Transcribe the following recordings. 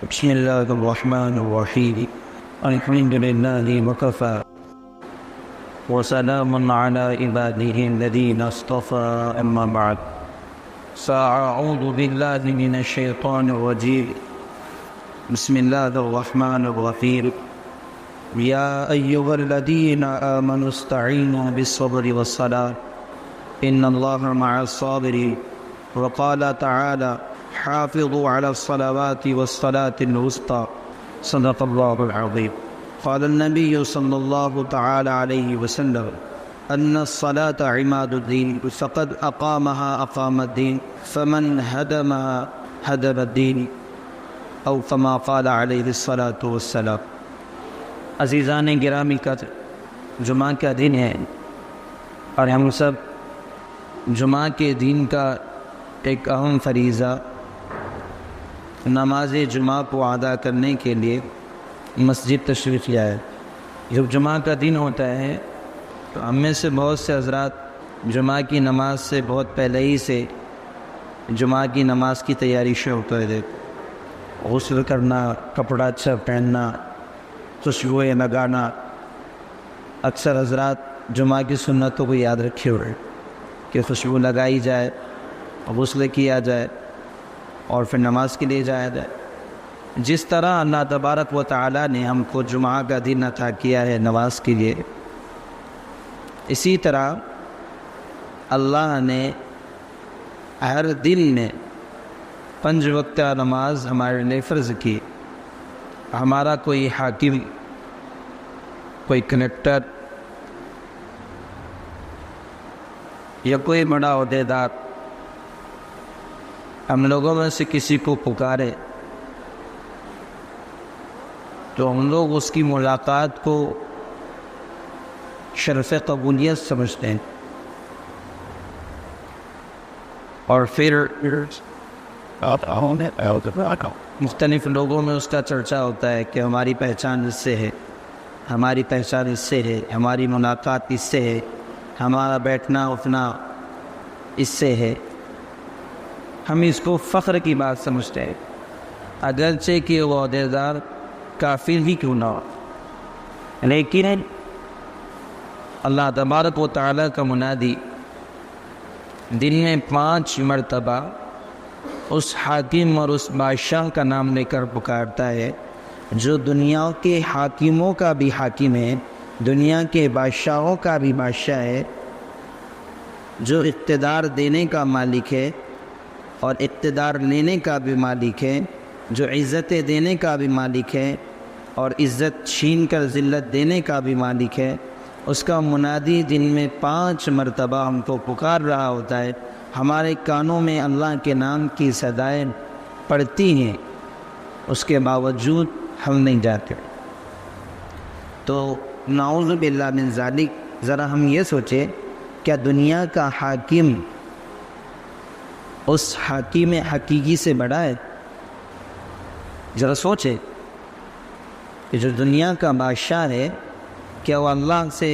بسم الله الرحمن الرحيم الحمد لله وكفى وسلام على عباده الذين اصطفى أما بعد فأعوذ بالله من الشيطان الرجيم بسم الله الرحمن الرحيم يا أيها الذين آمنوا استعينوا بالصبر والصلاة إن الله مع الصابرين وقال تعالى حافظوا على الصلوات والصلاة الوسطى صدق الله العظيم قال النبي صلى الله تعالى عليه وسلم أن الصلاة عماد الدين فقد أقامها أقام الدين فمن هدمها هدم الدين أو كما قال عليه الصلاة والسلام۔ عزیزان گرامی کا جمعہ کا دن ہے اور ہم سب جمعہ کے دن کا ایک اہم فریضہ نماز جمعہ کو ادا کرنے کے لیے مسجد تشریف لائے۔ جب جمعہ کا دن ہوتا ہے تو ہم میں سے بہت سے حضرات جمعہ کی نماز سے بہت پہلے ہی سے جمعہ کی نماز کی تیاری شروع کر دیتے، غسل کرنا، کپڑا اچھا پہننا، خوشبوئیں لگانا۔ اکثر حضرات جمعہ کی سنتوں کو یاد رکھے ہوئے کہ خوشبو لگائی جائے، غسل کیا جائے اور پھر نماز کے لیے جایا جائے۔ جس طرح اللہ تبارک و تعالی نے ہم کو جمعہ کا دن عطا کیا ہے نماز کے لیے، اسی طرح اللہ نے ہر دن میں 5 وقتہ نماز ہمارے لیے فرض کی۔ ہمارا کوئی حاکم، کوئی کلیکٹر یا کوئی بڑا عہدیدار ہم لوگوں میں سے کسی کو پکارے تو ہم لوگ اس کی ملاقات کو شرف قبولیت سمجھتے ہیں، اور پھر مختلف لوگوں میں اس کا چرچا ہوتا ہے کہ ہماری پہچان اس سے ہے، ہماری پہچان اس سے ہے، ہماری ملاقات اس سے ہے، ہمارا بیٹھنا اٹھنا اس سے ہے۔ ہم اس کو فخر کی بات سمجھتے ہیں، اگرچہ کہ وہ عہدیدار کافر ہی کیوں نہ ہو، لیکن اللہ تبارک و تعالیٰ کا منادی دن میں 5 مرتبہ اس حاکم اور اس بادشاہ کا نام لے کر پکارتا ہے جو دنیا کے حاکموں کا بھی حاکم ہے، دنیا کے بادشاہوں کا بھی بادشاہ ہے، جو اقتدار دینے کا مالک ہے اور اقتدار لینے کا بھی مالک ہے، جو عزتیں دینے کا بھی مالک ہے اور عزت چھین کر ذلت دینے کا بھی مالک ہے۔ اس کا منادی دن میں 5 مرتبہ ہم کو پکار رہا ہوتا ہے۔ ہمارے کانوں میں اللہ کے نام کی صدائیں پڑتی ہیں، اس کے باوجود ہم نہیں جاتے۔ تو نعوذ باللہ من ذالک، ذرا ہم یہ سوچیں، کیا دنیا کا حاکم اس حاکم حقیقی سے بڑا ہے؟ ذرا سوچیں کہ جو دنیا کا بادشاہ ہے کیا وہ اللہ سے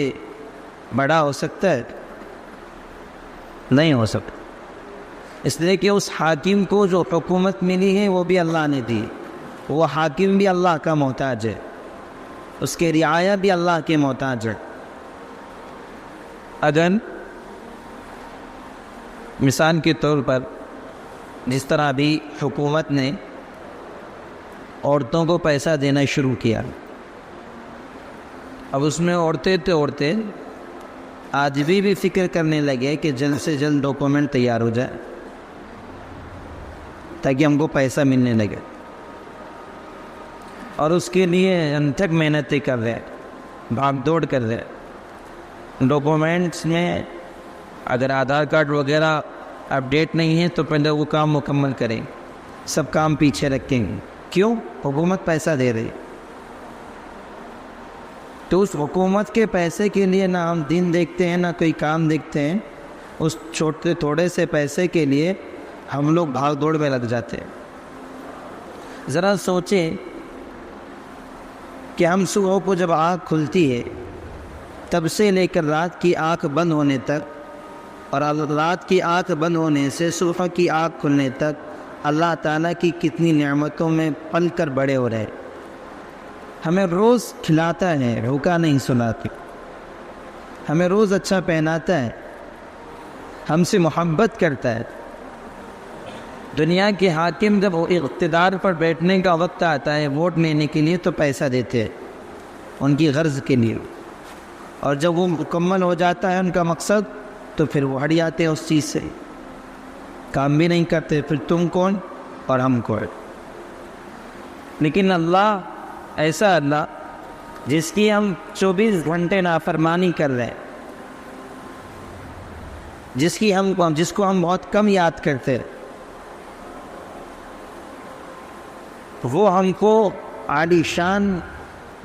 بڑا ہو سکتا ہے؟ نہیں ہو سکتا، اس لیے کہ اس حاکم کو جو حکومت ملی ہے وہ بھی اللہ نے دی، وہ حاکم بھی اللہ کا محتاج ہے، اس کے رعایا بھی اللہ کے محتاج ہے۔ اگر مثال کے طور پر جس طرح ابھی حکومت نے عورتوں کو پیسہ دینا شروع کیا، اب اس میں عورتیں آج بھی فکر کرنے لگے کہ جلد سے جلد ڈاکومنٹ تیار ہو جائے تاکہ ہم کو پیسہ ملنے لگے، اور اس کے لیے انتھک محنتیں کر رہے ہیں، بھاگ دوڑ کر رہے ہیں۔ ڈاکومنٹس میں اگر آدھار کارڈ وغیرہ اپڈیٹ نہیں ہے تو پہلے وہ کام مکمل کریں، سب کام پیچھے رکھیں گے۔ کیوں؟ حکومت پیسہ دے رہی ہے، تو اس حکومت کے پیسے کے لیے نہ ہم دن دیکھتے ہیں نہ کوئی کام دیکھتے ہیں، اس چھوٹے تھوڑے سے پیسے کے لیے ہم لوگ بھاگ دوڑ میں لگ جاتے ہیں۔ ذرا سوچیں کہ ہم صبح کو جب آنکھ کھلتی ہے تب سے لے کر رات کی آنکھ بند ہونے تک، اور رات کی آنکھ بند ہونے سے صبح کی آنکھ کھلنے تک اللہ تعالیٰ کی کتنی نعمتوں میں پل کر بڑے ہو رہے. ہمیں روز کھلاتا ہے، بھوکا نہیں سلاتا. ہمیں روز اچھا پہناتا ہے، ہم سے محبت کرتا ہے. دنیا کے حاکم جب اقتدار پر بیٹھنے کا وقت آتا ہے ووٹ لینے کے لیے تو پیسہ دیتے ہیں ان کی غرض کے لیے، اور جب وہ مکمل ہو جاتا ہے ان کا مقصد تو پھر وہ ہٹ جاتے ہیں اس چیز سے، کام بھی نہیں کرتے. پھر تم کون اور ہم کون؟ لیکن اللہ ایسا اللہ جس کی ہم 24 گھنٹے نافرمانی کر رہے ہیں، جس کو ہم بہت کم یاد کرتے ہیں، وہ ہم کو عالی شان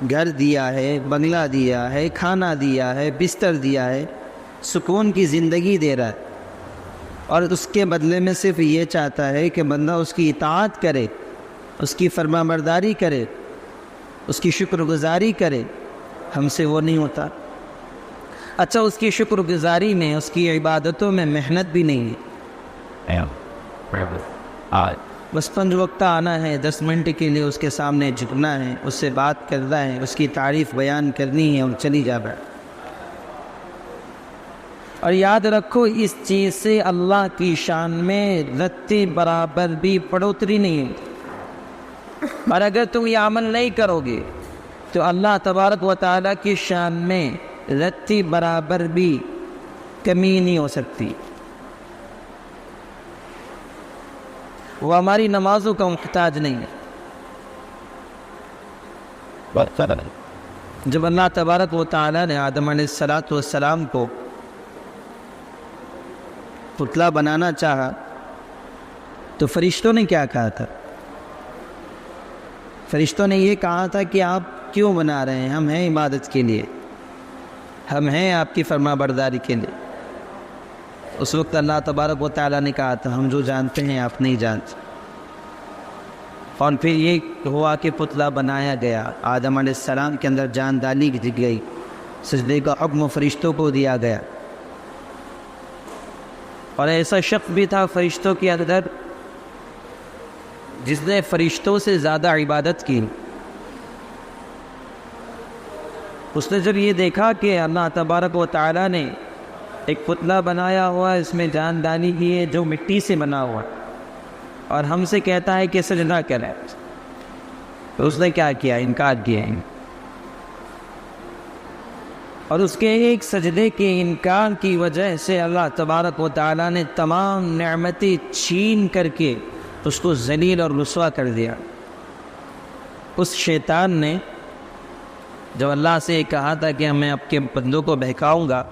گھر دیا ہے، بنگلہ دیا ہے، کھانا دیا ہے، بستر دیا ہے، سکون کی زندگی دے رہا ہے، اور اس کے بدلے میں صرف یہ چاہتا ہے کہ بندہ اس کی اطاعت کرے، اس کی فرما برداری کرے، اس کی شکر گزاری کرے. ہم سے وہ نہیں ہوتا. اچھا، اس کی شکر گزاری میں، اس کی عبادتوں میں محنت بھی نہیں ہے. بس 5 وقت آنا ہے، 10 منٹ کے لیے اس کے سامنے جھکنا ہے، اس سے بات کرنا ہے، اس کی تعریف بیان کرنی ہے اور چلی جانا ہے. اور یاد رکھو اس چیز سے اللہ کی شان میں رتی برابر بھی بڑھوتری نہیں ہے. اور اگر تم یہ عمل نہیں کرو گے تو اللہ تبارک و تعالیٰ کی شان میں رتی برابر بھی کمی نہیں ہو سکتی. وہ ہماری نمازوں کا محتاج نہیں ہے. جب اللہ تبارک و تعالیٰ نے آدم علیہ السلام کو پتلا بنانا چاہا تو فرشتوں نے کیا کہا تھا؟ فرشتوں نے یہ کہا تھا کہ آپ کیوں بنا رہے ہیں؟ ہم ہیں عبادت کے لیے، ہم ہیں آپ کی فرما برداری کے لیے. اس وقت اللہ تبارک و تعالیٰ نے کہا تھا ہم جو جانتے ہیں آپ نہیں جانتے. اور پھر یہ ہوا کہ پتلا بنایا گیا، آدم علیہ السلام کے اندر جان ڈالی گئی، سجدے کا حکم فرشتوں کو دیا گیا. اور ایسا شخص بھی تھا فرشتوں کے اندر جس نے فرشتوں سے زیادہ عبادت کی. اس نے جب یہ دیکھا کہ اللہ تبارک و تعالیٰ نے ایک پتلا بنایا ہوا، اس میں جان ڈالی کی ہے جو مٹی سے بنا ہوا، اور ہم سے کہتا ہے کہ سجدہ کریں، تو اس نے کیا کیا؟ انکار کیا. اور اس کے ایک سجدے کے انکار کی وجہ سے اللہ تبارک و تعالیٰ نے تمام نعمتیں چھین کر کے اس کو ذلیل اور رسوا کر دیا. اس شیطان نے جب اللہ سے کہا تھا کہ میں آپ کے بندوں کو بہکاؤں گا،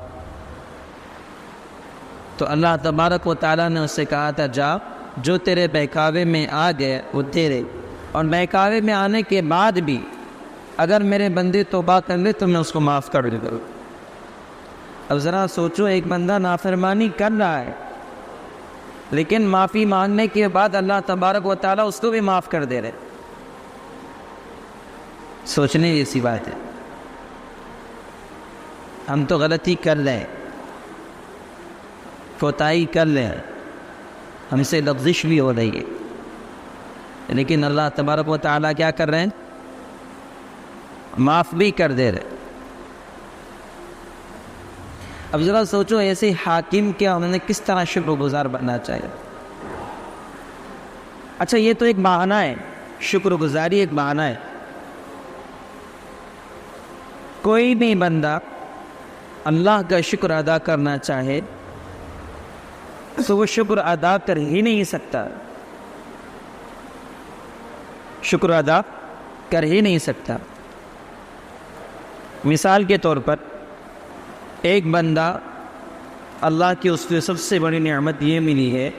تو اللہ تبارک و تعالیٰ نے اس سے کہا تھا جا، جو تیرے بہکاوے میں آ گئے وہ تیرے، اور بہکاوے میں آنے کے بعد بھی اگر میرے بندے توبہ کر لے تو میں اس کو معاف کر دوں گا. اب ذرا سوچو، ایک بندہ نافرمانی کر رہا ہے لیکن معافی مانگنے کے بعد اللہ تبارک و تعالیٰ اس کو بھی معاف کر دے رہے. سوچنے جیسی بات ہے. ہم تو غلطی کر رہے ہیں، کوتاہی کر رہے ہیں، ہم سے لغزش بھی ہو رہی ہے، لیکن اللہ تبارک و تعالیٰ کیا کر رہے ہیں؟ معاف بھی کر دے رہے. اب ذرا سوچو، ایسے حاکم کیا انہوں نے کس طرح شکر گزار بننا چاہیے. اچھا، یہ تو ایک بہانہ ہے، شکر گزاری ایک بہانہ ہے. کوئی بھی بندہ اللہ کا شکر ادا کرنا چاہے تو وہ شکر ادا کر ہی نہیں سکتا، شکر ادا کر ہی نہیں سکتا. مثال کے طور پر ایک بندہ، اللہ کی اس کی سب سے بڑی نعمت یہ ملی ہے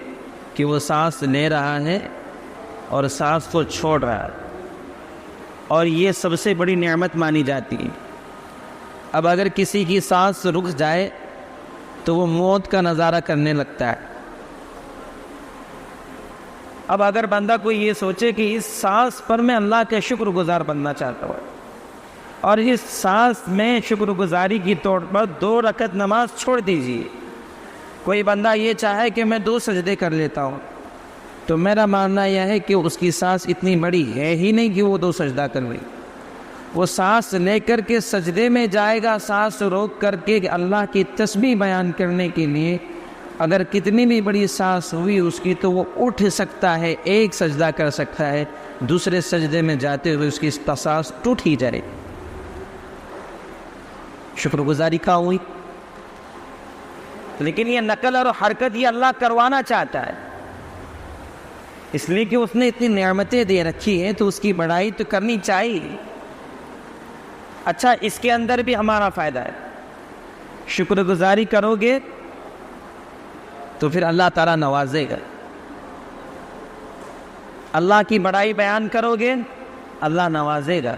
کہ وہ سانس لے رہا ہے اور سانس کو چھوڑ رہا ہے، اور یہ سب سے بڑی نعمت مانی جاتی ہے. اب اگر کسی کی سانس رک جائے تو وہ موت کا نظارہ کرنے لگتا ہے. اب اگر بندہ کوئی یہ سوچے کہ اس سانس پر میں اللہ کا شکر گزار بننا چاہتا ہوں، اور اس سانس میں شکر گزاری کی طور پر 2 رکعت نماز چھوڑ دیجیے. کوئی بندہ یہ چاہے کہ میں 2 سجدے کر لیتا ہوں، تو میرا ماننا یہ ہے کہ اس کی سانس اتنی بڑی ہے ہی نہیں کہ وہ 2 سجدہ کر رہی. وہ سانس لے کر کے سجدے میں جائے گا، سانس روک کر کے اللہ کی تسبیح بیان کرنے کے لیے. اگر کتنی بھی بڑی سانس ہوئی اس کی تو وہ اٹھ سکتا ہے، ایک سجدہ کر سکتا ہے، دوسرے سجدے میں جاتے ہوئے اس کی سانس ٹوٹ ہی جائے. شکر گزاری کا ہوئی. لیکن یہ نقل اور حرکت یہ اللہ کروانا چاہتا ہے، اس لیے کہ اس نے اتنی نعمتیں دے رکھی ہیں تو اس کی بڑائی تو کرنی چاہیے. اچھا، اس کے اندر بھی ہمارا فائدہ ہے. شکر گزاری کرو گے تو پھر اللہ تعالیٰ نوازے گا. اللہ کی بڑائی بیان کرو گے اللہ نوازے گا.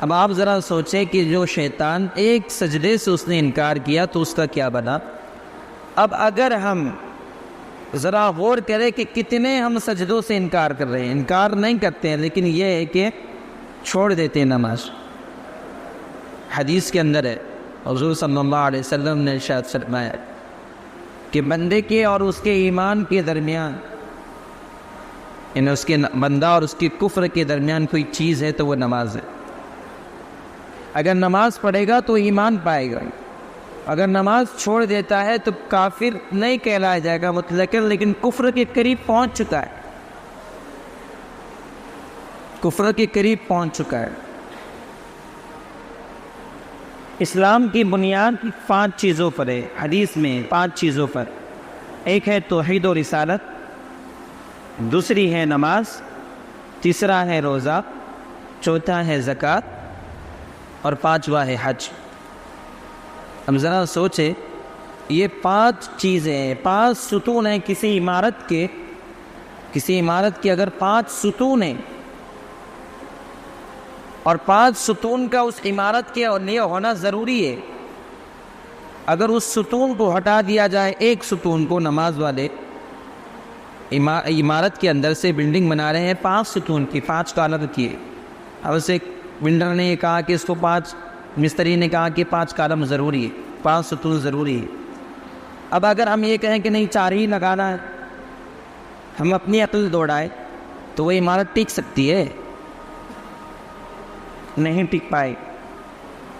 اب آپ ذرا سوچیں کہ جو شیطان ایک سجدے سے اس نے انکار کیا تو اس کا کیا بنا. اب اگر ہم ذرا غور کریں کہ کتنے ہم سجدوں سے انکار کر رہے ہیں. انکار نہیں کرتے ہیں لیکن یہ ہے کہ چھوڑ دیتے ہیں نماز. حدیث کے اندر ہے حضور صلی اللہ علیہ وسلم نے ارشاد فرمایا کہ بندے کے اور اس کے ایمان کے درمیان، یعنی اس کے بندہ اور اس کے کفر کے درمیان کوئی چیز ہے تو وہ نماز ہے. اگر نماز پڑھے گا تو ایمان پائے گا. اگر نماز چھوڑ دیتا ہے تو کافر نہیں کہلایا جائے گا مطلقاً، لیکن کفر کے قریب پہنچ چکا ہے. کفر کے قریب پہنچ چکا ہے. اسلام کی بنیاد 5 چیزوں پر ہے. حدیث میں 5 چیزوں پر. ایک ہے توحید و رسالت، دوسری ہے نماز، تیسرا ہے روزہ، چوتھا ہے زکوٰۃ اور 5واں ہے حج. ہم ذرا سوچیں، یہ 5 چیزیں، 5 ستون ہیں کسی عمارت کے. کسی عمارت کے اگر 5 ستون ہیں اور 5 ستون کا اس عمارت کے لیے ہونا ضروری ہے. اگر اس ستون کو ہٹا دیا جائے، ایک ستون کو، نماز والے عمارت کے اندر سے بلڈنگ بنا رہے ہیں 5 ستون کی، 5 کالم کی. اب اسے بلڈر نے یہ کہا کہ اس کو 5، مستری نے کہا کہ 5 کالم ضروری ہے، 5 ستون ضروری ہے. اب اگر ہم یہ کہیں کہ نہیں 4 ہی لگانا ہے، ہم اپنی عقل دوڑائے تو وہ عمارت ٹک سکتی ہے؟ نہیں ٹک پائے.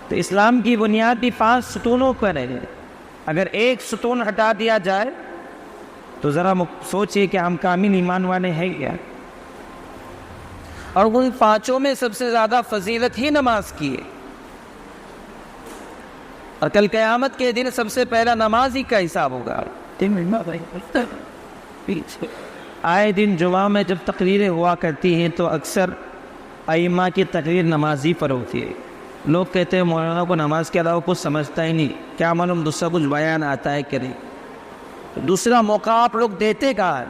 تو اسلام کی بنیاد بھی 5 ستونوں پر ہے. اگر ایک ستون ہٹا دیا جائے تو ذرا سوچئے کہ ہم کامل ایمان والے ہیں کیا. اور ان 5 میں سب سے زیادہ فضیلت ہی نماز کی ہے. اور کل قیامت کے دن سب سے پہلا نماز ہی کا حساب ہوگا. آئے دن جمعہ میں جب تقریریں ہوا کرتی ہیں تو اکثر ائمہ کی تقریر نمازی پر ہوتی ہے. لوگ کہتے ہیں مولانا کو نماز کے علاوہ کچھ سمجھتا ہی نہیں، کیا معلوم دوسرا کچھ بیان آتا ہے کہ نہیں. دوسرا موقع آپ لوگ دیتے کہاں ہے؟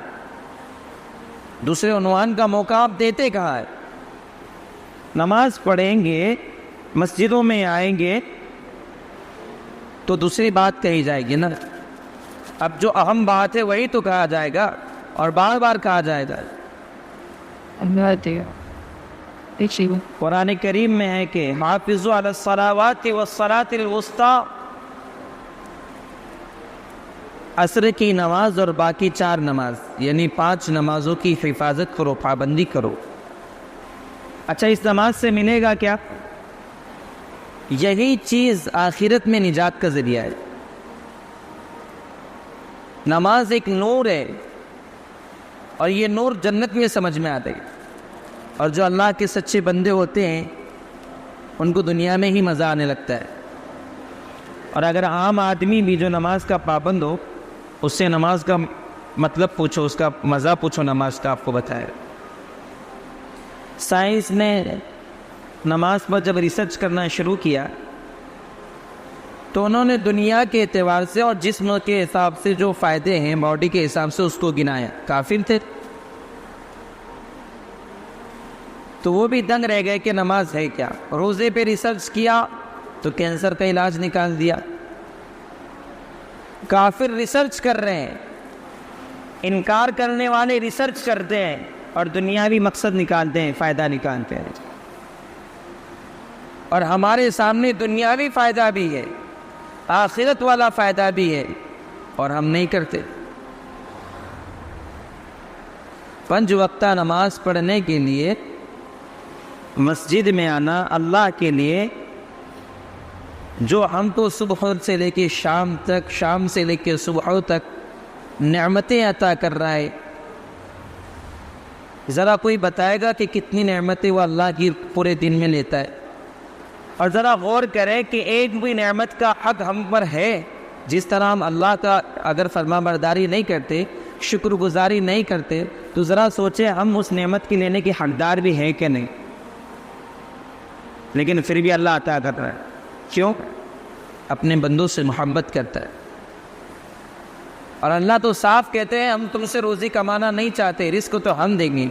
دوسرے عنوان کا موقع آپ دیتے کہاں ہے؟ نماز پڑھیں گے، مسجدوں میں آئیں گے تو دوسری بات کہی جائے گی نا. اب جو اہم بات ہے وہی تو کہا جائے گا اور بار بار کہا جائے گا. قرآن کریم میں ہے کہ حافظوا علی الصلاوات والصلاۃ الوسطیٰ، عصر کی نماز اور باقی 4 نماز یعنی 5 نمازوں کی حفاظت کرو، پابندی کرو. اچھا، اس نماز سے ملے گا کیا؟ یہی چیز آخرت میں نجات کا ذریعہ ہے. نماز ایک نور ہے اور یہ نور جنت میں سمجھ میں آتا ہے. اور جو اللہ کے سچے بندے ہوتے ہیں ان کو دنیا میں ہی مزہ آنے لگتا ہے. اور اگر عام آدمی بھی جو نماز کا پابند ہو اس سے نماز کا مطلب پوچھو، اس کا مزہ پوچھو نماز کا، آپ کو بتائے. سائنس نے نماز پر جب ریسرچ کرنا شروع کیا تو انہوں نے دنیا کے اعتبار سے اور جسم کے حساب سے جو فائدے ہیں باڈی کے حساب سے اس کو گنایا. کافر تھے تو وہ بھی دنگ رہ گئے کہ نماز ہے کیا. روزے پہ ریسرچ کیا تو کینسر کا علاج نکال دیا. کافر ریسرچ کر رہے ہیں، انکار کرنے والے ریسرچ کرتے ہیں اور دنیاوی مقصد نکالتے ہیں، فائدہ نکالتے ہیں. اور ہمارے سامنے دنیاوی فائدہ بھی ہے، آخرت والا فائدہ بھی ہے اور ہم نہیں کرتے. 5 وقتہ نماز پڑھنے کے لیے مسجد میں آنا اللہ کے لیے جو ہم کو صبح سے لے کے شام تک، شام سے لے کے صبح تک نعمتیں عطا کر رہا ہے، ذرا کوئی بتائے گا کہ کتنی نعمتیں وہ اللہ کی پورے دن میں لیتا ہے؟ اور ذرا غور کریں کہ ایک بھی نعمت کا حق ہم پر ہے؟ جس طرح ہم اللہ کا اگر فرما برداری نہیں کرتے، شکر گزاری نہیں کرتے، تو ذرا سوچیں ہم اس نعمت کی لینے کے حقدار بھی ہیں کہ نہیں؟ لیکن پھر بھی اللہ عطا کر رہا ہے، کیوں؟ اپنے بندوں سے محبت کرتا ہے۔ اور اللہ تو صاف کہتے ہیں ہم تم سے روزی کمانا نہیں چاہتے، رزق تو ہم دیں گے،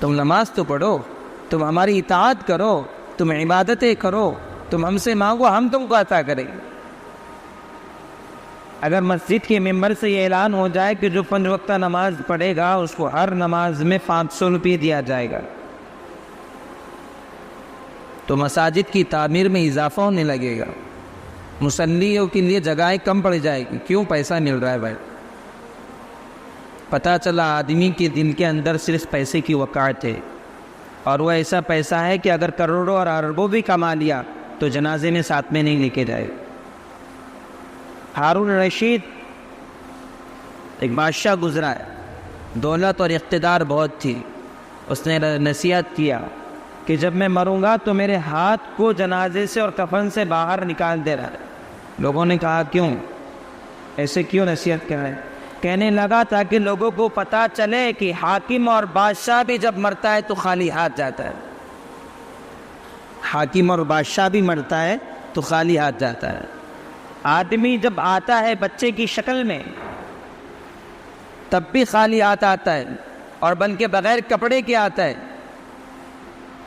تم نماز تو پڑھو، تم ہماری اطاعت کرو، تم عبادتیں کرو، تم ہم سے مانگو، ہم تم کو عطا کریں گے۔ اگر مسجد کے ممبر سے یہ اعلان ہو جائے کہ جو 5 وقتہ نماز پڑھے گا اس کو ہر نماز میں 500 روپے دیا جائے گا، تو مساجد کی تعمیر میں اضافہ ہونے لگے گا، مصلیوں کے لیے جگہیں کم پڑ جائے گی۔ کیوں؟ پیسہ مل رہا ہے بھائی۔ پتہ چلا آدمی کے دل کے اندر صرف پیسے کی وقاعت ہے، اور وہ ایسا پیسہ ہے کہ اگر کروڑوں اور اربوں بھی کما لیا تو جنازے میں ساتھ میں نہیں لے کے جائے۔ ہارون رشید ایک بادشاہ گزرا ہے، دولت اور اقتدار بہت تھی، اس نے نصیحت کیا کہ جب میں مروں گا تو میرے ہاتھ کو جنازے سے اور کفن سے باہر نکال دے رہا ہے۔ لوگوں نے کہا کیوں ایسے کیوں نصیحت کر رہے ہیں؟ کہنے لگا تاکہ لوگوں کو پتہ چلے کہ حاکم اور بادشاہ بھی جب مرتا ہے تو خالی ہاتھ جاتا ہے، حاکم اور بادشاہ بھی مرتا ہے تو خالی ہاتھ جاتا ہے۔ آدمی جب آتا ہے بچے کی شکل میں تب بھی خالی ہاتھ آتا ہے، اور بن کے بغیر کپڑے کے آتا ہے،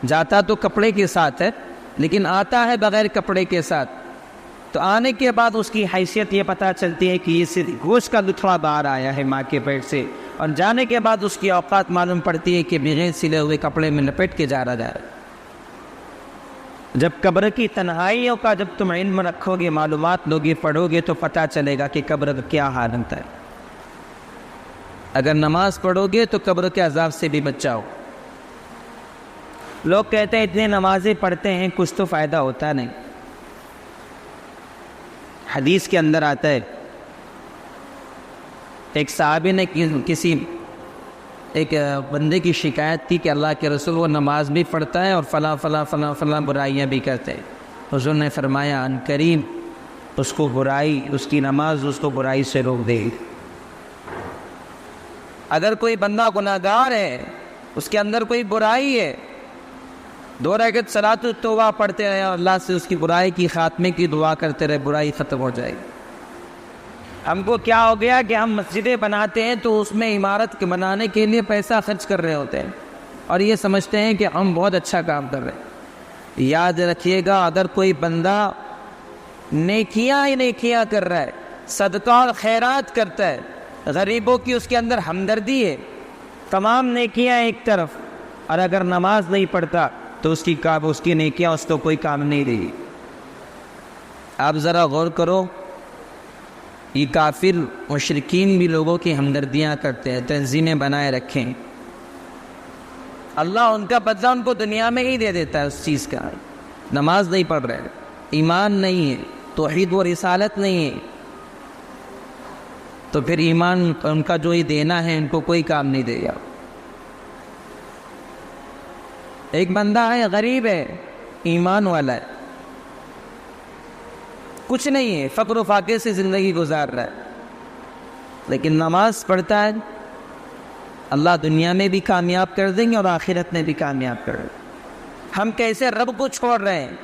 جاتا تو کپڑے کے ساتھ ہے لیکن آتا ہے بغیر کپڑے کے ساتھ، تو آنے کے بعد اس کی حیثیت یہ پتہ چلتی ہے کہ یہ صرف گوشت کا لطفہ باہر آیا ہے ماں کے پیٹ سے، اور جانے کے بعد اس کی اوقات معلوم پڑتی ہے کہ بغیر سلے ہوئے کپڑے میں لپیٹ کے جا رہا ہے۔ جب قبر کی تنہائیوں کا جب تم علم رکھو گے، معلومات لوگے، پڑھو گے، تو پتہ چلے گا کہ قبر کا کیا حال ہوتا ہے۔ اگر نماز پڑھو گے تو قبر کے عذاب سے بھی بچاؤ۔ لوگ کہتے ہیں اتنے نمازیں پڑھتے ہیں کچھ تو فائدہ ہوتا نہیں۔ حدیث کے اندر آتا ہے ایک صحابی نے کسی ایک بندے کی شکایت تھی کہ اللہ کے رسول وہ نماز بھی پڑھتا ہے اور فلاں فلاں فلاں فلاں برائیاں بھی کرتے ہیں۔ حضور نے فرمایا ان قریب اس کو برائی، اس کی نماز اس کو برائی سے روک دے گی۔ اگر کوئی بندہ گناہگار ہے، اس کے اندر کوئی برائی ہے، 2 رکعت صلاۃ التوبہ پڑھتے رہے اور اللہ سے اس کی برائی کی خاتمے کی دعا کرتے رہے، برائی ختم ہو جائے گی۔ ہم کو کیا ہو گیا کہ ہم مسجدیں بناتے ہیں تو اس میں عمارت بنانے کے لیے پیسہ خرچ کر رہے ہوتے ہیں اور یہ سمجھتے ہیں کہ ہم بہت اچھا کام کر رہے ہیں۔ یاد رکھیے گا اگر کوئی بندہ نیکیاں ہی نیکیاں کر رہا ہے، صدقہ اور خیرات کرتا ہے، غریبوں کی اس کے اندر ہمدردی ہے، تمام نیکیاں ایک طرف، اور اگر نماز نہیں پڑھتا تو اس کی نیکیاں اس کو کوئی کام نہیں دے گی۔ آپ ذرا غور کرو، یہ کافر مشرکین بھی لوگوں کی ہمدردیاں کرتے ہیں، تنظیمیں بنائے رکھیں، اللہ ان کا بدلہ ان کو دنیا میں ہی دے دیتا ہے اس چیز کا۔ نماز نہیں پڑھ رہے، ایمان نہیں ہے، توحید و رسالت نہیں ہے، تو پھر ایمان ان کا جو ہی دینا ہے ان کو کوئی کام نہیں دے گا۔ ایک بندہ ہے غریب ہے، ایمان والا ہے، کچھ نہیں ہے، فقر و فاقے سے زندگی گزار رہا ہے، لیکن نماز پڑھتا ہے، اللہ دنیا میں بھی کامیاب کر دیں گے اور آخرت میں بھی کامیاب کر دیں گے۔ ہم کیسے رب کو چھوڑ رہے ہیں؟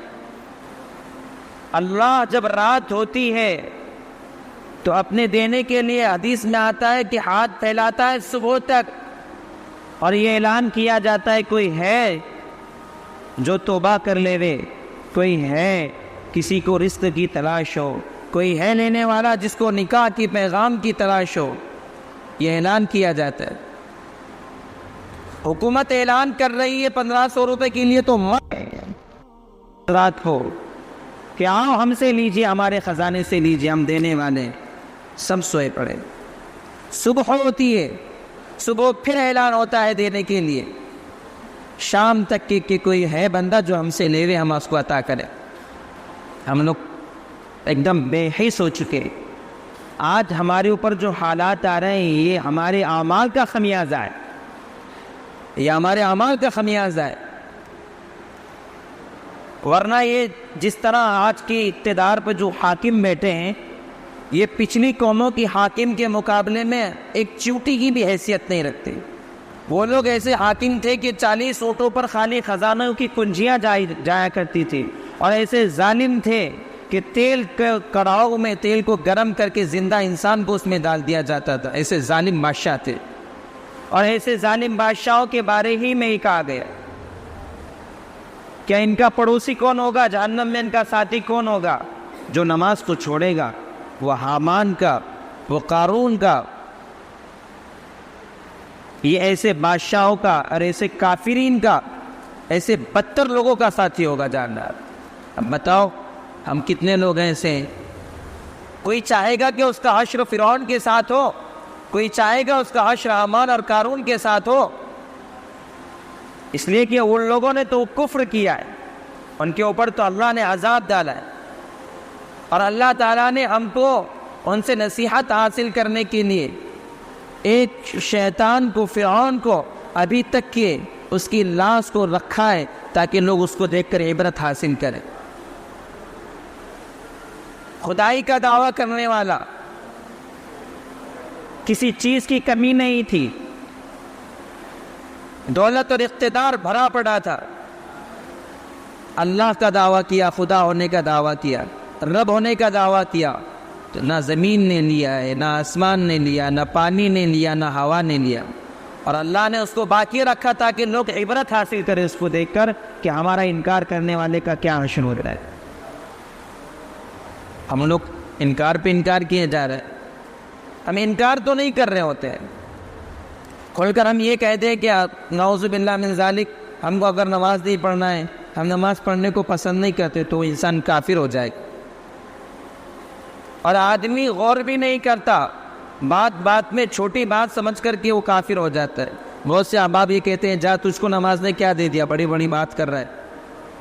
اللہ جب رات ہوتی ہے تو اپنے دینے کے لیے حدیث میں آتا ہے کہ ہاتھ پھیلاتا ہے صبح تک، اور یہ اعلان کیا جاتا ہے کوئی ہے جو توبہ کر لے وے، کوئی ہے کسی کو رزق کی تلاش ہو، کوئی ہے لینے والا جس کو نکاح کی پیغام کی تلاش ہو، یہ اعلان کیا جاتا ہے۔ حکومت اعلان کر رہی ہے 1500 روپے کے لیے تو رات ہو کہ آؤ ہم سے لیجیے، ہمارے خزانے سے لیجیے، ہم دینے والے، سب سوئے پڑے۔ صبح ہوتی ہے، صبح پھر اعلان ہوتا ہے دینے کے لیے، شام تک کہ کوئی ہے بندہ جو ہم سے لے ہم اس کو عطا کریں۔ ہم لوگ ایک دم بے حس ہو چکے۔ آج ہمارے اوپر جو حالات آ رہے ہیں یہ ہمارے اعمال کا خمیازہ ہے، یہ ہمارے اعمال کا خمیازہ ہے۔ ورنہ یہ جس طرح آج کی اقتدار پہ جو حاکم بیٹھے ہیں، یہ پچھلی قوموں کی حاکم کے مقابلے میں ایک چیوٹی کی بھی حیثیت نہیں رکھتے۔ وہ لوگ ایسے حاکم تھے کہ 40 اونٹوں پر خالی خزانوں کی کنجیاں جایا کرتی تھی، اور ایسے ظالم تھے کہ تیل کڑاؤ میں تیل کو گرم کر کے زندہ انسان کو اس میں ڈال دیا جاتا تھا۔ ایسے ظالم بادشاہ تھے، اور ایسے ظالم بادشاہوں کے بارے ہی میں ہی کہا گیا کیا ان کا پڑوسی کون ہوگا، جہنم میں ان کا ساتھی کون ہوگا؟ جو نماز کو چھوڑے گا، وہ حامان کا، وہ قارون کا، یہ ایسے بادشاہوں کا اور ایسے کافرین کا، ایسے بدتر لوگوں کا ساتھی ہوگا جاندار۔ اب بتاؤ ہم کتنے لوگ ہیں ایسے ہیں؟ کوئی چاہے گا کہ اس کا حشر فرعون کے ساتھ ہو، کوئی چاہے گا اس کا حشر حامان اور قارون کے ساتھ ہو، اس لیے کہ ان لوگوں نے تو کفر کیا ہے، ان کے اوپر تو اللہ نے عذاب ڈالا ہے، اور اللہ تعالیٰ نے ہم کو ان سے نصیحت حاصل کرنے کے لیے ایک شیطان کو، فرعون کو ابھی تک کہ اس کی لاش کو رکھا ہے تاکہ لوگ اس کو دیکھ کر عبرت حاصل کریں۔ خدائی کا دعویٰ کرنے والا، کسی چیز کی کمی نہیں تھی، دولت اور اقتدار بھرا پڑا تھا، اللہ کا دعویٰ کیا، خدا ہونے کا دعویٰ کیا، رب ہونے کا دعویٰ کیا، تو نہ زمین نے لیا ہے، نہ آسمان نے لیا، نہ پانی نے لیا، نہ ہوا نے لیا، اور اللہ نے اس کو باقی رکھا تاکہ لوگ عبرت حاصل کریں اس کو دیکھ کر کہ ہمارا انکار کرنے والے کا کیا حشر ہو رہا ہے۔ ہم لوگ انکار پہ انکار کیے جا رہے ہیں، ہم انکار تو نہیں کر رہے ہوتے ہیں، کھول کر ہم یہ کہتے ہیں کہ نعوذ باللہ من ذالک، ہم کو اگر نماز نہیں پڑھنا ہے، ہم نماز پڑھنے کو پسند نہیں کرتے، تو انسان کافر ہو جائے گا۔ اور آدمی غور بھی نہیں کرتا، بات بات میں چھوٹی بات سمجھ کر کے وہ کافر ہو جاتا ہے۔ بہت سے احباب یہ کہتے ہیں جا تجھ کو نماز نے کیا دے دیا، بڑی بڑی بات کر رہا ہے،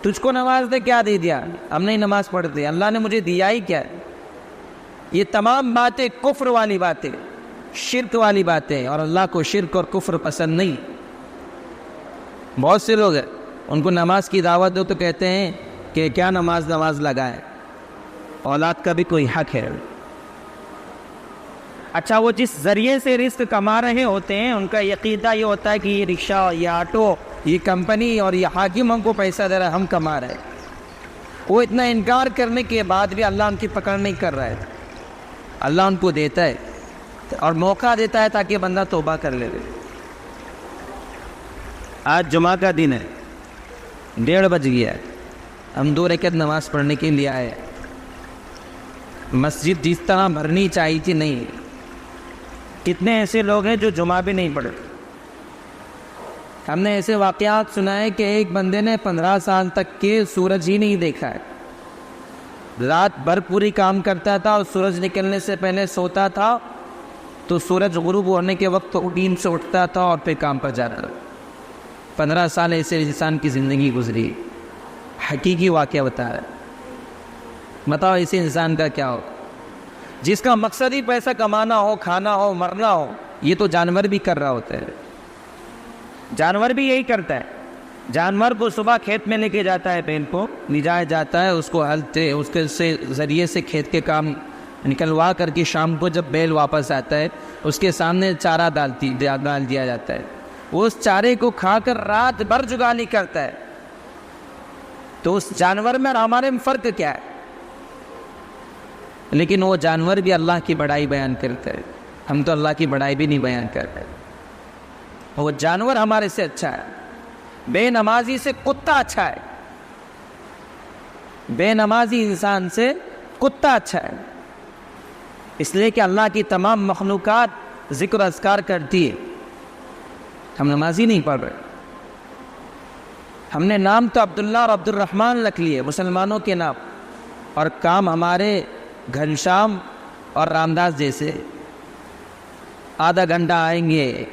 تجھ کو نماز نے کیا دے دیا، ہم نہیں نماز پڑھتے، اللہ نے مجھے دیا ہی کیا ہے۔ یہ تمام باتیں کفر والی باتیں، شرک والی باتیں، اور اللہ کو شرک اور کفر پسند نہیں۔ بہت سے لوگ ہیں ان کو نماز کی دعوت دو تو کہتے ہیں کہ کیا نماز لگائے، اولاد کا بھی کوئی حق ہے۔ اچھا، وہ جس ذریعے سے رزق کما رہے ہوتے ہیں ان کا عقیدہ یہ ہوتا ہے کہ یہ رکشہ، یہ آٹو، یہ کمپنی اور یہ حاکم ہم کو پیسہ دے رہا ہے، ہم کما رہے ہیں۔ وہ اتنا انکار کرنے کے بعد بھی اللہ ان کی پکڑ نہیں کر رہا ہے، اللہ ان کو دیتا ہے اور موقع دیتا ہے تاکہ بندہ توبہ کر لے۔ آج جمعہ کا دن ہے، 1:30 بج گیا ہے، ہم 2 رکعت نماز پڑھنے کے لیے آئے۔ مسجد جس طرح بھرنی چاہیے تھی نہیں، کتنے ایسے لوگ ہیں جو جمعہ بھی نہیں پڑھتے۔ ہم نے ایسے واقعات سنا ہے کہ ایک بندے نے 15 سال تک کے سورج ہی نہیں دیکھا ہے، رات بھر پوری کام کرتا تھا اور سورج نکلنے سے پہلے سوتا تھا، تو سورج غروب ہونے کے وقت نیند سے اٹھتا تھا اور پھر کام پر جاتا تھا۔ 15 سال ایسے انسان کی زندگی گزری، حقیقی واقعہ بتا رہا ہے۔ بتاؤ ایسے انسان کا کیا ہو، جس کا مقصد ہی پیسہ کمانا ہو، کھانا ہو، مرنا ہو۔ یہ تو جانور بھی کر رہا ہوتا ہے، جانور بھی یہی کرتا ہے۔ جانور کو صبح کھیت میں لے کے جاتا ہے، بیل کو نجایا جاتا ہے، اس کو ہل سے اس کے ذریعے سے کھیت کے کام نکلوا کر کے شام کو جب بیل واپس آتا ہے اس کے سامنے چارہ ڈال دیا جاتا ہے، وہ اس چارے کو کھا کر رات بھر جگالی کرتا ہے۔ تو اس جانور میں اور ہمارے میں فرق کیا ہے؟ لیکن وہ جانور بھی اللہ کی بڑائی بیان کرتا ہے، ہم تو اللہ کی بڑائی بھی نہیں بیان کرتے۔ وہ جانور ہمارے سے اچھا ہے، بے نمازی سے کتا اچھا ہے، بے نمازی انسان سے کتا اچھا ہے، اس لیے کہ اللہ کی تمام مخلوقات ذکر اذکار کرتی ہے، ہم نمازی نہیں پڑھ رہے۔ ہم نے نام تو عبداللہ اور عبد الرحمن رکھ لیے، مسلمانوں کے نام، اور کام ہمارے گھنشام اور رامداس جیسے۔ آدھا گھنٹہ آئیں گے،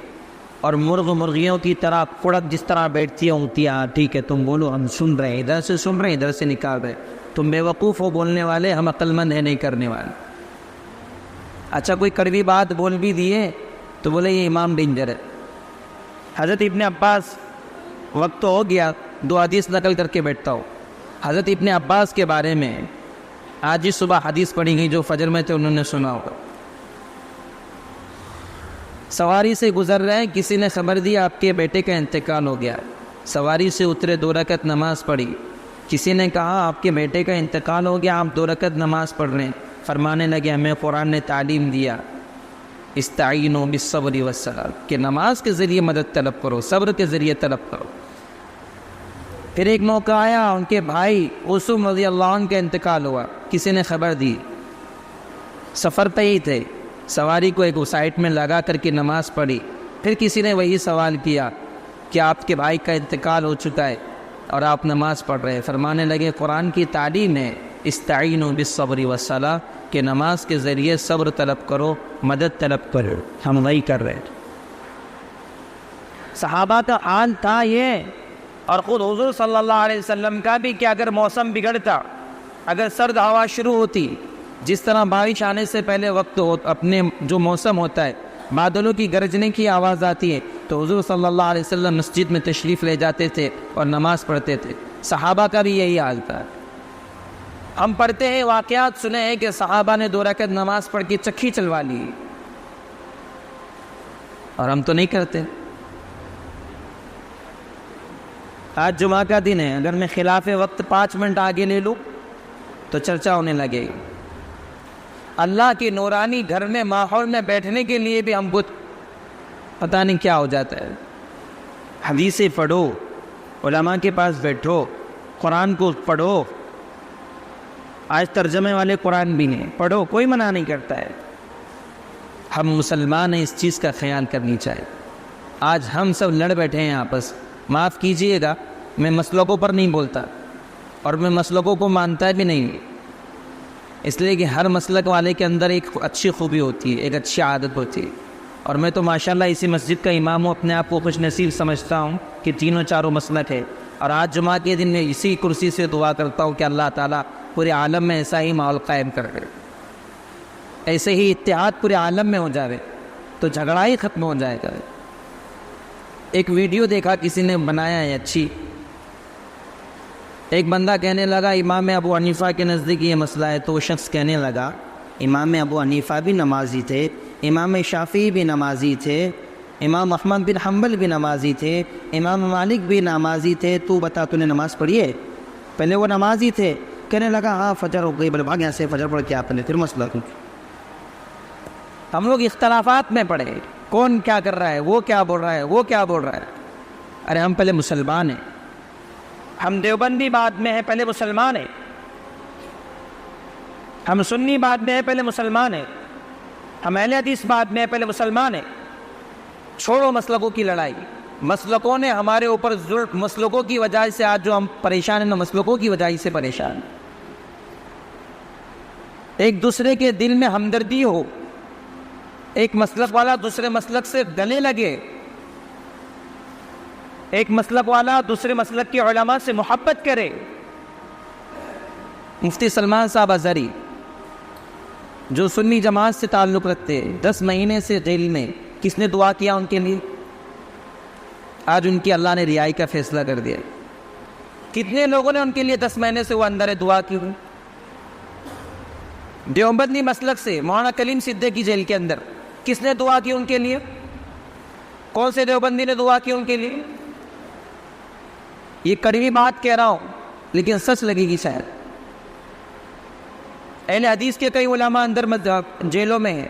اور مرغیوں کی طرح کڑک جس طرح بیٹھتی ہوتی ہے، ٹھیک ہے تم بولو ہم سن رہے ہیں، ادھر سے سن رہے ہیں ادھر سے نکال رہے، تم بیوقوف ہو بولنے والے، ہم عقل مند ہیں نہیں کرنے والے۔ اچھا کوئی کڑوی بات بول بھی دیے تو بولے یہ امام ڈینجر ہے۔ حضرت ابن عباس، وقت تو ہو گیا، 2 حدیث نقل کر کے بیٹھتا ہوں۔ حضرت ابن عباس کے بارے میں آج ہی صبح حدیث پڑھی گئی، جو فجر میں تھے انہوں نے سنا ہوگا۔ سواری سے گزر رہے ہیں، کسی نے خبر دی آپ کے بیٹے کا انتقال ہو گیا، سواری سے اترے، 2 رکعت نماز پڑھی، کسی نے کہا آپ کے بیٹے کا انتقال ہو گیا، آپ 2 رکعت نماز پڑھ رہے ہیں، فرمانے لگے ہمیں قرآن نے تعلیم دیا استعینوا بالصبر والصلاۃ، کہ نماز کے ذریعے مدد طلب کرو، صبر کے ذریعے طلب کرو۔ پھر ایک موقع آیا، ان کے بھائی عثمان رضی اللہ عنہ کا انتقال ہوا، کسی نے خبر دی، سفر پہ ہی تھے، سواری کو ایک سائٹ میں لگا کر کے نماز پڑھی، پھر کسی نے وہی سوال کیا کہ آپ کے بھائی کا انتقال ہو چکا ہے اور آپ نماز پڑھ رہے ہیں، فرمانے لگے قرآن کی تعلیم ہے استعینوا بالصبر والصلاۃ، کہ نماز کے ذریعے صبر طلب کرو، مدد طلب کرو، ہم وہی کر رہے ہیں۔ صحابہ کا حال تھا یہ، اور خود حضور صلی اللہ علیہ وسلم کا بھی، کہ اگر موسم بگڑتا، اگر سرد ہوا شروع ہوتی، جس طرح بارش آنے سے پہلے وقت اپنے جو موسم ہوتا ہے، بادلوں کی گرجنے کی آواز آتی ہے، تو حضور صلی اللہ علیہ وسلم مسجد میں تشریف لے جاتے تھے اور نماز پڑھتے تھے۔ صحابہ کا بھی یہی حال تھا۔ ہم پڑھتے ہیں، واقعات سنے ہیں کہ صحابہ نے 2 رکعت نماز پڑھ کے چکی چلوا لی، اور ہم تو نہیں کرتے۔ آج جمعہ کا دن ہے، اگر میں خلاف وقت 5 منٹ آگے لے لوں تو چرچا ہونے لگے گی۔ اللہ کی نورانی گھر میں، ماحول میں بیٹھنے کے لیے بھی ہم کچھ پتہ نہیں کیا ہو جاتا ہے۔ حدیثیں پڑھو، علماء کے پاس بیٹھو، قرآن کو پڑھو، آج ترجمے والے قرآن بھی ہیں، پڑھو، کوئی منع نہیں کرتا ہے۔ ہم مسلمان ہیں، اس چیز کا خیال کرنی چاہیے۔ آج ہم سب لڑ بیٹھے ہیں آپس، معاف کیجئے گا، میں مسلکوں پر نہیں بولتا، اور میں مسلکوں کو مانتا بھی نہیں، اس لیے کہ ہر مسلک والے کے اندر ایک اچھی خوبی ہوتی ہے، ایک اچھی عادت ہوتی ہے، اور میں تو ماشاءاللہ اسی مسجد کا امام ہوں، اپنے آپ کو خوش نصیب سمجھتا ہوں کہ 3 مسلک ہے، اور آج جمعہ کے دن میں اسی کرسی سے دعا کرتا ہوں کہ اللہ تعالیٰ پورے عالم میں ایسا ہی ماحول قائم کر دے، ایسے ہی اتحاد پورے عالم میں ہو جائے تو جھگڑا ہی ختم ہو جائے گا۔ ایک ویڈیو دیکھا کسی نے بنایا ہے اچھی، ایک بندہ کہنے لگا امام ابو حنیفہ کے نزدیک یہ مسئلہ ہے، تو وہ شخص کہنے لگا امام ابو حنیفہ بھی نمازی تھے، امام شافعی بھی نمازی تھے، امام احمد بن حنبل بھی نمازی تھے، امام مالک بھی نمازی تھے، تو بتا تو نے نماز پڑھی ہے؟ پہلے وہ نمازی تھے، کہنے لگا ہاں فجر ہو گئی، بولے بھاگ یہاں سے، فجر پڑھ کے آپ نے پھر مسئلہ کچھ۔ ہم لوگ اختلافات میں پڑے، کون کیا کر رہا ہے، وہ کیا بول رہا ہے، وہ کیا بول رہا ہے۔ ارے ہم پہلے مسلمان ہیں، ہم دیوبندی بعد میں ہیں، پہلے مسلمان ہیں، ہم سنی بعد میں ہیں، پہلے مسلمان ہیں، ہم اہل حدیث بعد میں ہیں، پہلے مسلمان ہیں۔ چھوڑو مسلکوں کی لڑائی، مسلکوں نے ہمارے اوپر ظلم، مسلکوں کی وجہ سے آج جو ہم پریشان ہیں، مسلکوں کی وجہ سے پریشان ہیں۔ ایک دوسرے کے دل میں ہمدردی ہو، ایک مسلک والا دوسرے مسلک سے گلے لگے، ایک مسلک والا دوسرے مسلک کے علماء سے محبت کرے۔ مفتی سلمان صاحب ازہری جو سنی جماعت سے تعلق رکھتے، 10 مہینے سے جیل میں، کس نے دعا کیا ان کے لیے؟ آج ان کی اللہ نے رہائی کا فیصلہ کر دیا۔ کتنے لوگوں نے ان کے لیے 10 مہینے سے وہ اندر دعا کی ہوئی؟ دیوبندی مسلک سے مولانا کلیم صدیقی جیل کے اندر، کس نے دعا کی ان کے لیے؟ کون سے دیوبندی نے دعا کی ان کے لیے؟ یہ کڑوی بات کہہ رہا ہوں لیکن سچ لگے گی شاید۔ اہل حدیث کے کئی علماء اندر جیلوں میں ہیں،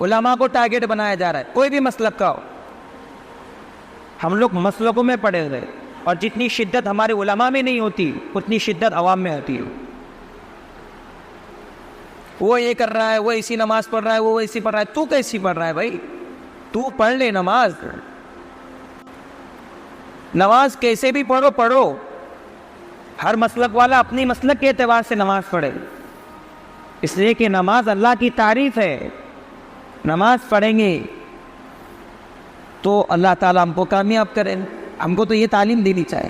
علماء کو ٹارگیٹ بنایا جا رہا ہے، کوئی بھی مسلک کا ہو۔ ہم لوگ مسلکوں میں پڑے ہوئے، اور جتنی شدت ہمارے علماء میں نہیں ہوتی اتنی شدت عوام میں ہوتی ہے۔ وہ یہ کر رہا ہے، وہ ایسی نماز پڑھ رہا ہے، وہ ایسی پڑھ رہا ہے، تو کیسی پڑھ رہا ہے بھائی؟ تو پڑھ لے نماز، نماز کیسے بھی پڑھو۔ ہر مسلک والا اپنی مسلک کے اعتبار سے نماز پڑھے، اس لیے کہ نماز اللہ کی تعریف ہے۔ نماز پڑھیں گے تو اللہ تعالیٰ ہم کو کامیاب کرے. ہم کو تو یہ تعلیم دینی چاہیے.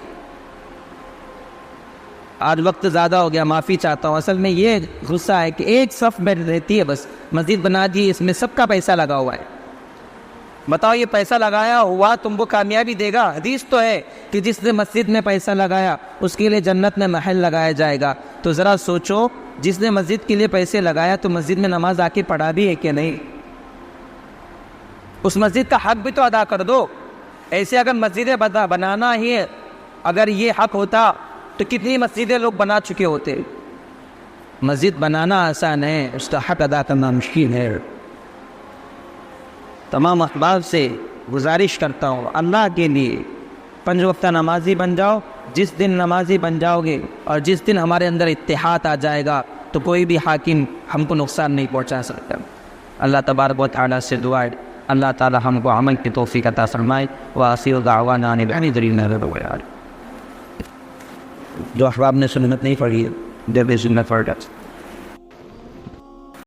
آج وقت زیادہ ہو گیا, معافی چاہتا ہوں. اصل میں یہ غصہ ہے کہ ایک صف میں رہتی ہے, بس مسجد بنا دی, اس میں سب کا پیسہ لگا ہوا ہے. بتاؤ یہ پیسہ لگایا ہوا تم کو کامیابی دے گا؟ حدیث تو ہے کہ جس نے مسجد میں پیسہ لگایا اس کے لیے جنت میں محل لگایا جائے گا. تو ذرا سوچو, جس نے مسجد کے لیے پیسے لگایا تو مسجد میں نماز آ کے پڑھا بھی ہے کہ نہیں؟ اس مسجد کا حق بھی تو ادا کر دو. ایسے اگر مسجدیں بنانا ہی ہے, اگر یہ حق ہوتا تو کتنی مسجدیں لوگ بنا چکے ہوتے. مسجد بنانا آسان ہے, اس کا حق ادا کرنا مشکل ہے. تمام احباب سے گزارش کرتا ہوں, اللہ کے لیے 5 وقتہ نمازی بن جاؤ. جس دن نمازی بن جاؤ گے اور جس دن ہمارے اندر اتحاد آ جائے گا تو کوئی بھی حاکم ہم کو نقصان نہیں پہنچا سکتا. اللہ تبارک و تعالیٰ سے دعا ہے اللہ تعالیٰ ہم کو عمل کی توفیق عطا فرمائے. وآخر دعوانا ان الحمد للہ رب العالمین. جو احباب نے سنت نہیں پڑھی ہے, جب سنت پڑھ